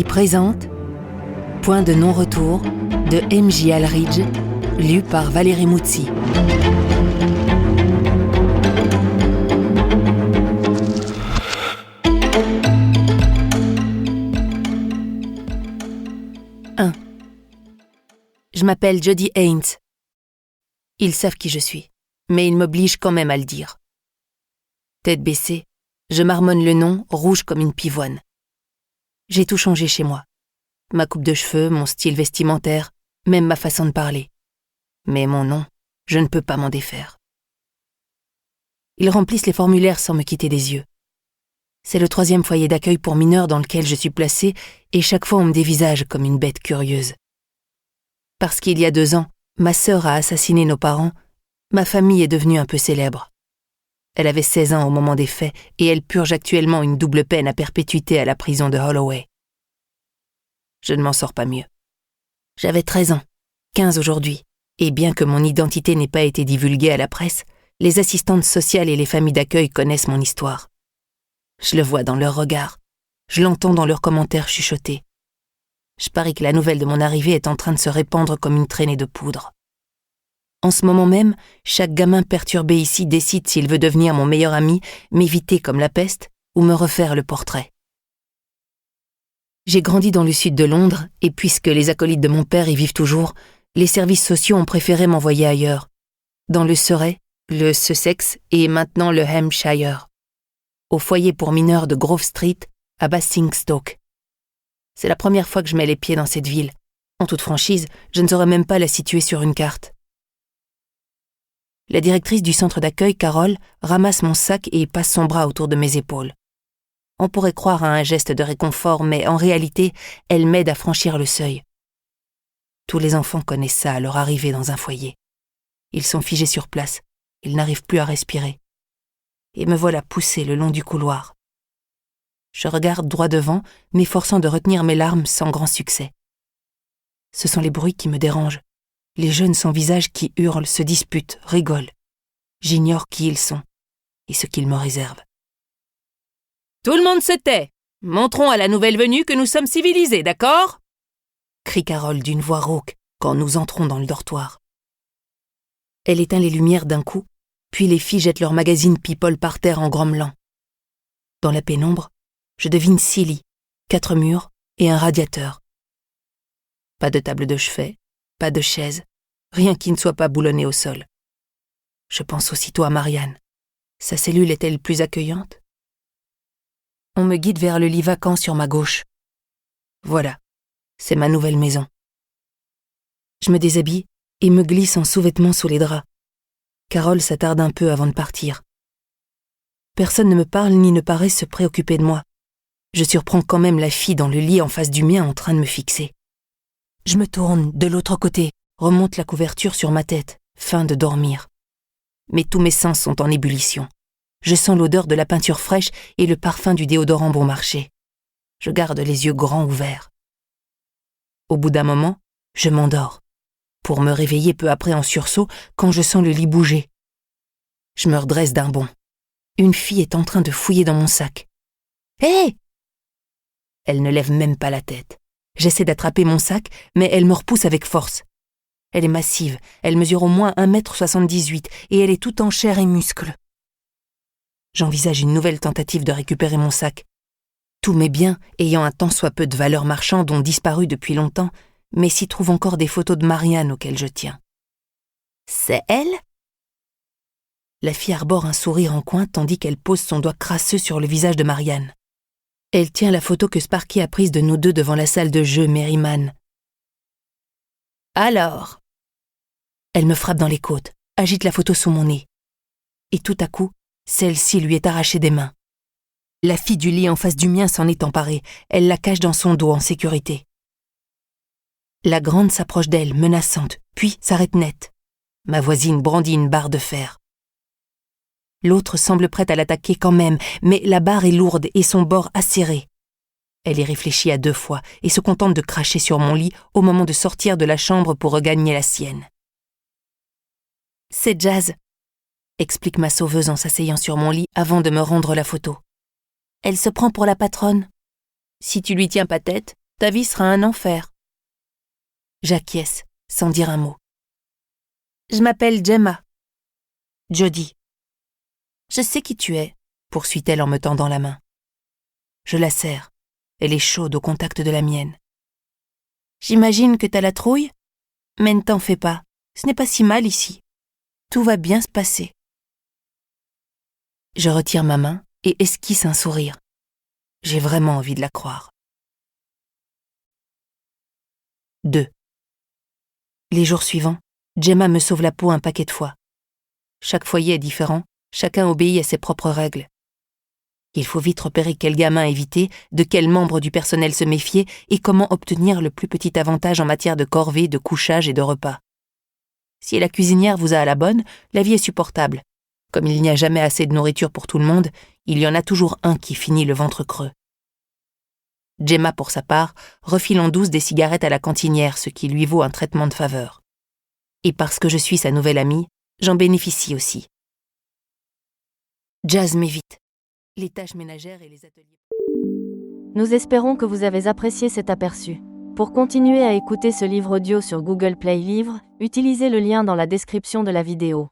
J présente Point de non-retour de M.J. Alridge, lu par Valérie Moutsi. Je m'appelle Jodie Haynes. Ils savent qui je suis, mais ils m'obligent quand même à le dire. Tête baissée, je marmonne le nom, rouge comme une pivoine. J'ai tout changé chez moi. Ma coupe de cheveux, mon style vestimentaire, même ma façon de parler. Mais mon nom, je ne peux pas m'en défaire. Ils remplissent les formulaires sans me quitter des yeux. C'est le 3e foyer d'accueil pour mineurs dans lequel je suis placée et chaque fois on me dévisage comme une bête curieuse. Parce qu'il y a 2 ans, ma sœur a assassiné nos parents, ma famille est devenue un peu célèbre. Elle avait 16 ans au moment des faits et elle purge actuellement une double peine à perpétuité à la prison de Holloway. Je ne m'en sors pas mieux. J'avais 13 ans, 15 aujourd'hui, et bien que mon identité n'ait pas été divulguée à la presse, les assistantes sociales et les familles d'accueil connaissent mon histoire. Je le vois dans leurs regards, je l'entends dans leurs commentaires chuchotés. Je parie que la nouvelle de mon arrivée est en train de se répandre comme une traînée de poudre. En ce moment même, chaque gamin perturbé ici décide s'il veut devenir mon meilleur ami, m'éviter comme la peste ou me refaire le portrait. J'ai grandi dans le sud de Londres et puisque les acolytes de mon père y vivent toujours, les services sociaux ont préféré m'envoyer ailleurs, dans le Surrey, le Sussex et maintenant le Hampshire, au foyer pour mineurs de Grove Street à Basingstoke. C'est la première fois que je mets les pieds dans cette ville. En toute franchise, je ne saurais même pas la situer sur une carte. La directrice du centre d'accueil, Carole, ramasse mon sac et passe son bras autour de mes épaules. On pourrait croire à un geste de réconfort, mais en réalité, elle m'aide à franchir le seuil. Tous les enfants connaissent ça à leur arrivée dans un foyer. Ils sont figés sur place, ils n'arrivent plus à respirer. Et me voilà poussée le long du couloir. Je regarde droit devant, m'efforçant de retenir mes larmes sans grand succès. Ce sont les bruits qui me dérangent. Les jeunes sans visage qui hurlent, se disputent, rigolent. J'ignore qui ils sont et ce qu'ils me réservent. Tout le monde se tait. Montrons à la nouvelle venue que nous sommes civilisés, d'accord ? Crie Carole d'une voix rauque quand nous entrons dans le dortoir. Elle éteint les lumières d'un coup, puis les filles jettent leurs magazines People par terre en grommelant. Dans la pénombre, je devine 6 lits, 4 murs et un radiateur. Pas de table de chevet, pas de chaise, rien qui ne soit pas boulonné au sol. Je pense aussitôt à Marianne. Sa cellule est-elle plus accueillante ? On me guide vers le lit vacant sur ma gauche. Voilà, c'est ma nouvelle maison. Je me déshabille et me glisse en sous-vêtements sous les draps. Carole s'attarde un peu avant de partir. Personne ne me parle ni ne paraît se préoccuper de moi. Je surprends quand même la fille dans le lit en face du mien en train de me fixer. Je me tourne de l'autre côté, remonte la couverture sur ma tête, fin de dormir. Mais tous mes sens sont en ébullition. Je sens l'odeur de la peinture fraîche et le parfum du déodorant bon marché. Je garde les yeux grands ouverts. Au bout d'un moment, je m'endors, pour me réveiller peu après en sursaut quand je sens le lit bouger. Je me redresse d'un bond. Une fille est en train de fouiller dans mon sac. « Hé !» Elle ne lève même pas la tête. J'essaie d'attraper mon sac, mais elle me repousse avec force. Elle est massive, elle mesure au moins 1,78 m et elle est toute en chair et muscles. J'envisage une nouvelle tentative de récupérer mon sac. Tous mes biens, ayant un tant soit peu de valeur marchande, ont disparu depuis longtemps, mais s'y trouvent encore des photos de Marianne auxquelles je tiens. C'est elle ? La fille arbore un sourire en coin tandis qu'elle pose son doigt crasseux sur le visage de Marianne. Elle tient la photo que Sparky a prise de nous deux devant la salle de jeu Merryman. Alors ? Elle me frappe dans les côtes, agite la photo sous mon nez. Et tout à coup, celle-ci lui est arrachée des mains. La fille du lit en face du mien s'en est emparée. Elle la cache dans son dos en sécurité. La grande s'approche d'elle, menaçante, puis s'arrête net. Ma voisine brandit une barre de fer. L'autre semble prête à l'attaquer quand même, mais la barre est lourde et son bord acéré. Elle y réfléchit à 2 fois et se contente de cracher sur mon lit au moment de sortir de la chambre pour regagner la sienne. « C'est Jazz », explique ma sauveuse en s'asseyant sur mon lit avant de me rendre la photo. « Elle se prend pour la patronne. Si tu lui tiens pas tête, Ta vie sera un enfer. J'acquiesce, sans dire un mot. Je m'appelle Gemma. Jody. Je sais qui tu es, poursuit-elle en me tendant la main. Je la serre. Elle est chaude au contact de la mienne. J'imagine que t'as la trouille? Mais ne t'en fais pas, ce n'est pas si mal ici. Tout va bien se passer. Je retire ma main et esquisse un sourire. J'ai vraiment envie de la croire. 2. Les jours suivants, Gemma me sauve la peau un paquet de fois. Chaque foyer est différent, chacun obéit à ses propres règles. Il faut vite repérer quel gamin éviter, de quel membre du personnel se méfier et comment obtenir le plus petit avantage en matière de corvée, de couchage et de repas. Si la cuisinière vous a à la bonne, la vie est supportable. Comme il n'y a jamais assez de nourriture pour tout le monde, il y en a toujours un qui finit le ventre creux. Gemma, pour sa part, refile en douce des cigarettes à la cantinière, ce qui lui vaut un traitement de faveur. Et parce que je suis sa nouvelle amie, j'en bénéficie aussi. Jazz m'évite. Les tâches ménagères et les ateliers. Nous espérons que vous avez apprécié cet aperçu. Pour continuer à écouter ce livre audio sur Google Play Livres, utilisez le lien dans la description de la vidéo.